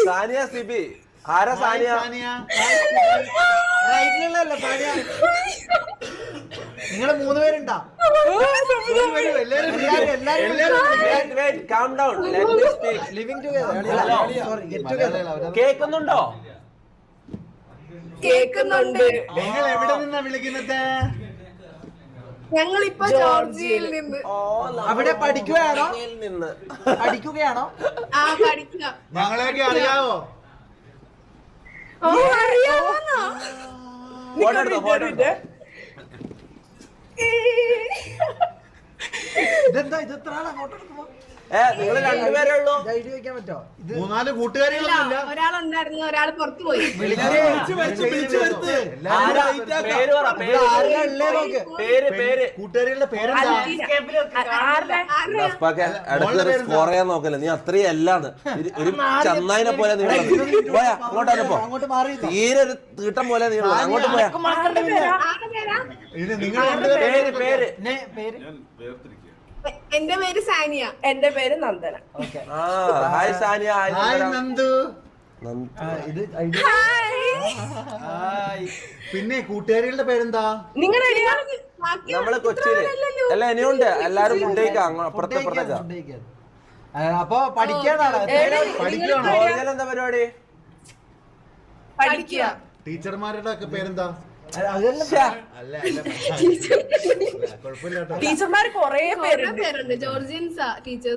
സാനിയ സിബി ആരാ സാനിയ? നിങ്ങള് 3 പേരുണ്ടാ? കേക്കുന്നുണ്ടോ? കേക്കുന്നുണ്ട്. നിങ്ങൾ എവിടെ നിന്നാ വിളിക്കുന്നത്? ഞങ്ങളിപ്പോ ജോർജിയയിൽ നിന്ന്. അവിടെ പഠിക്കുകയാണോ? പഠിക്കുകയാണോ? ആ പഠിക്കുക. ഞങ്ങളെയൊക്കെ അറിയാവോ? ഓ അറിയാമോന്നോ? ഇതെന്താ ഇതെത്ര ആളാ ഫോട്ടോ എടുക്കുമ്പോ? നിങ്ങൾ രണ്ടുപേരേ ഉള്ളൂ. ഐഡി വെക്കാൻ പറ്റോ? 3-4 കൂട്ടുകാരികളൊന്നുമില്ല. ഒരാളുണ്ടായിരുന്നു, ഒരാള് പുറത്തു പോയി. പേര് കൂട്ടുകാരികളുടെ പേരെന്താ? സ്കോർ ചെയ്യാൻ നോക്കല്ലേ, നീ അത്രയും അല്ലാന്ന്. ഒരു ചന്നായിനെ പോലെ നീളത് പോയാ അങ്ങോട്ട് മാറി തീരെ ഒരു തീട്ടം പോലെ നീളത് അങ്ങോട്ട് പോയാ. എന്റെ പേര് സാനിയ. എന്റെ പേര് നന്ദന. ഹായ് സാനിയ. ഹായ് നന്ദു. ഇത് പിന്നെ കൂട്ടുകാരികളുടെ പേരെന്താ? നമ്മള് കൊച്ചിയില് അല്ല ഇനിയുണ്ട്. എല്ലാരും ഫുഡ് കഴിക്കാം അപ്പുറത്തേക്കാ. അപ്പൊ പഠിക്കാനാണ്? എന്താ പരിപാടി? പഠിക്കുക. ടീച്ചർമാരുടെ ഒക്കെ പേരെന്താ? ടീച്ചർമാർ കൊറേ പേരുണ്ട്. ജോർജിയൻസാ ടീച്ചേഴ്സ്.